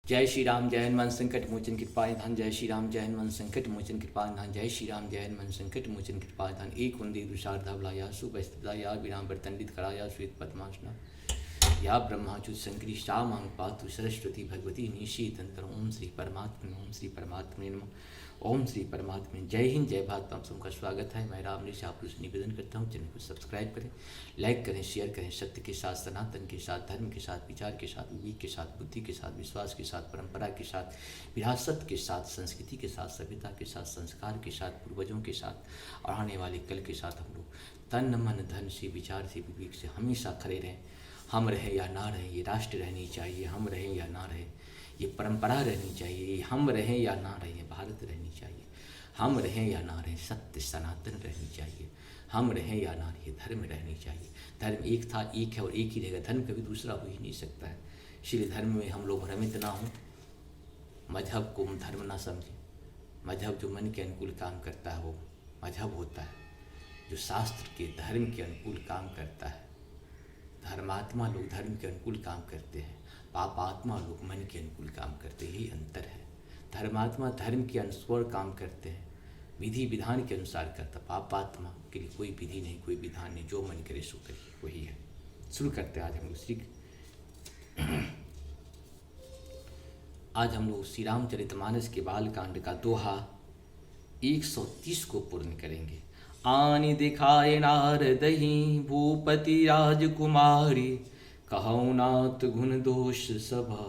जय श्री राम जय हनुमान संकट मोचन कृपा निधान। जय श्री राम जय हनुमान संकट मोचन कृपा निधान। जय श्री राम जय हनुमान संकट मोचन कृपा निधान। एक वंदे दुशार्धा बलाया सुपस्थिता या विराम वर्तंडित कराया श्वेत पद्मासना या ब्रह्माच्युत संकरी सा मांग पातु सरस्वती भगवती निशी तंत्र। ओम श्री परमात्मा ओम श्री परमात्मा नमः। ओम श्री परमात्मा। जय हिंद जय भारत। आप सबका स्वागत है। मैं राम ऋषि आप से निवेदन करता हूँ चैनल को सब्सक्राइब करें, लाइक करें, शेयर करें। सत्य के साथ, सनातन के साथ, धर्म के साथ, विचार के साथ, विवेक के साथ, बुद्धि के साथ, विश्वास के साथ, परंपरा के साथ, विरासत के साथ, संस्कृति के साथ, सभ्यता के साथ, संस्कार के साथ, पूर्वजों के साथ और आने वाले कल के साथ हम लोग तन मन धन से, विचार से, विवेक से हमेशा खड़े रहें। हम रहें या ना रहें, ये राष्ट्र रहनी चाहिए। हम रहें या ना रहें, ये परंपरा रहनी चाहिए। हम रहें या ना रहें, भारत रहनी चाहिए। हम रहें या ना रहें, सत्य सनातन रहनी चाहिए। हम रहें या ना रहें, धर्म रहनी चाहिए। धर्म एक था, एक है और एक ही रहेगा। धर्म कभी दूसरा हो ही नहीं सकता है। इसलिए धर्म में हम लोग भ्रमित ना हों, मजहब को धर्म ना समझें। मजहब जो मन के अनुकूल काम करता है वो मजहब होता है, जो शास्त्र के धर्म के अनुकूल काम करता है। धर्मात्मा लोग धर्म के अनुकूल काम करते हैं, पापात्मा लोग मन के अनुकूल काम करते हैं। यही अंतर है। धर्मात्मा धर्म के अनुसार काम करते हैं, विधि विधान के अनुसार करता। पापात्मा के लिए कोई विधि नहीं, कोई विधान नहीं, जो मन करे सो करे, वही है। शुरू करते हैं आज हम लोग श्री रामचरितमानस के बालकांड का दोहा 130 को पूर्ण करेंगे। आनि दिखाए नारदहि भूपति राजकुमारी, कहौ नाथ गुण दोष सभा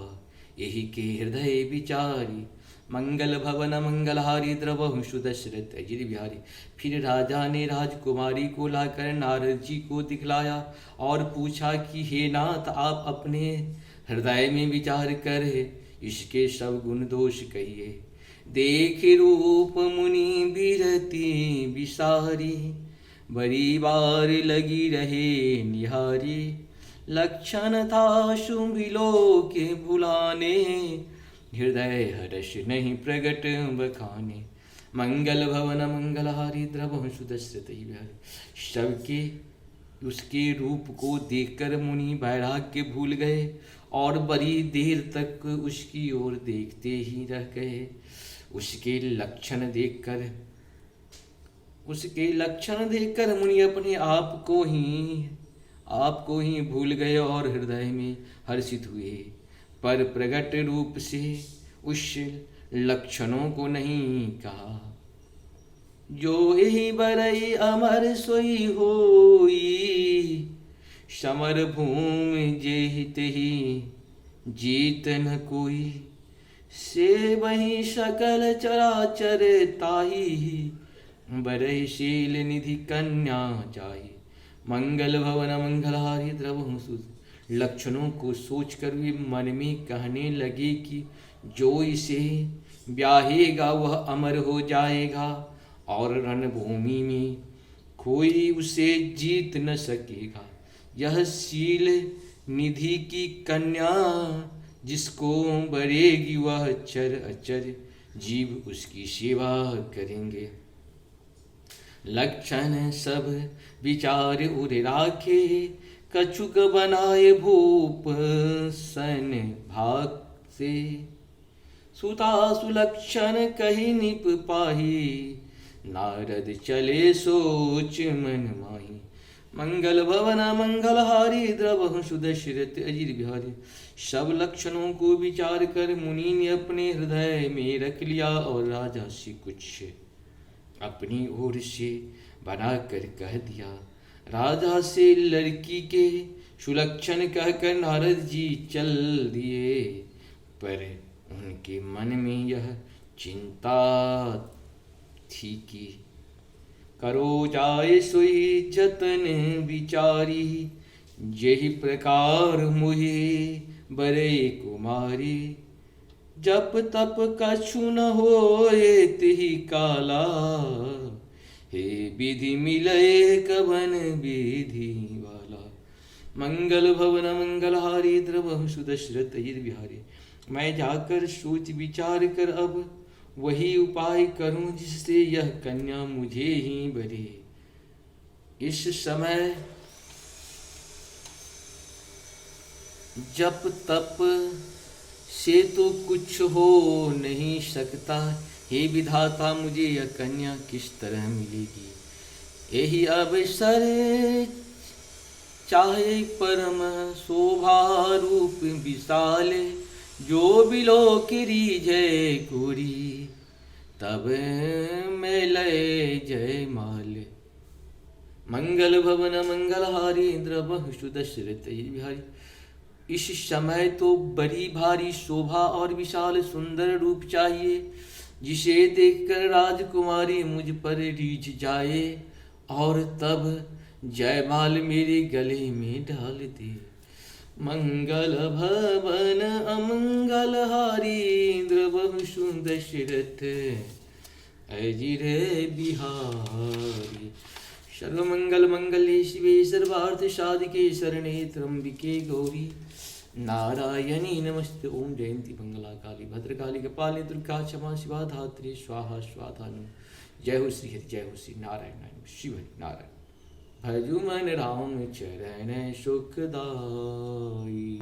यही के हृदय विचारी। मंगल भवन मंगलहारी द्रवहु दशरथ अजिर बिहारी। फिर राजा ने राजकुमारी को लाकर नारद जी को दिखलाया और पूछा कि हे नाथ, आप अपने हृदय में विचार कर इसके सब गुण दोष कहिए। देख रूप मुनि बिरती विसारी, बड़ी बार लगी रहे निहारी। लक्षण था शुंभिलो के भुलाने, हृदय हर्ष नहीं प्रगट बखाने। मंगल भवन मंगलहारी द्रवहु दशरथ बिहारी। सबके उसके रूप को देखकर मुनि वैराग्य भूल गए और बड़ी देर तक उसकी ओर देखते ही रह गए। उसके लक्षण देखकर मुनि अपने आप को ही भूल गए और हृदय में हर्षित हुए, पर प्रगट रूप से उस लक्षणों को नहीं कहा। जो यही बरई अमर सोई होई, समर भूमि जेहित ही जीत न कोई। से वही सकल चराचर ताही, बरई शील निधि कन्या जाई। मंगल भवन मंगलहारी द्रवहु सुध। लक्षणों को सोचकर वे मन में कहने लगे कि जो इसे ब्याहेगा वह अमर हो जाएगा और रणभूमि में कोई उसे जीत न सकेगा। यह शील निधि की कन्या जिसको बरेगी वह चर अचर जीव उसकी सेवा करेंगे। लक्षण सब विचार उर राखे, कछुक बनाए भूप सन भाग से। सुता सुलक्षण कही निप पाही, नारद चले सोच मन माही। मंगल भवन मंगलहारी द्रवहु दशरथ अजिर बिहारी। सब लक्षणों को विचार कर मुनि ने अपने हृदय में रख लिया और राजा से कुछ अपनी ओर से बनाकर कह दिया। राजा से लड़की के सुलक्षण कहकर नारद जी चल दिए, पर उनके मन में यह चिंता थी कि करो जाए सोई जतन विचारी। यही प्रकार मुहे बरे कुमारी, जप तप कछु न होए तिहि काला। हे विधि मिले कवन विधि वाला। मंगल भवन मंगलहारी द्रवहु दशरथ अजिर बिहारी। मैं जाकर सोच विचार कर अब वही उपाय करूं जिससे यह कन्या मुझे ही बरे। इस समय जप तप से तो कुछ हो नहीं सकता, हे विधाता मुझे यह कन्या किस तरह मिलेगी। यही अवसर चाहे परम शोभा रूप विशाल, जो बिलोकिरी जय गोरी, तब मैं लय जय माल। मंगल भवन मंगलहारी इंद्र बहु दशरथ बिहारी। इस समय तो बड़ी भारी शोभा और विशाल सुंदर रूप चाहिए, जिसे देखकर राजकुमारी मुझ पर रीझ जाए और तब जयमाल मेरे गले में डाल दे। मंगल भवन अमंगलहारी इंद्र बहु दशरथ अजिर बिहारी। सर्वमंगल मंगले शिवे सर्वार्थ साधिके शरणे त्र्यंबिके गौरी नारायणी नमस्ते। ओम जयंती मंगला काली भद्रकाली कपाली दुर्गा क्षमा शिवा धात्री स्वाहा स्वाहा नमः। जय हो श्री हरि, जय हो श्री नारायण शिव हरि नारायण। भजु मन राम चरण सुखदाई।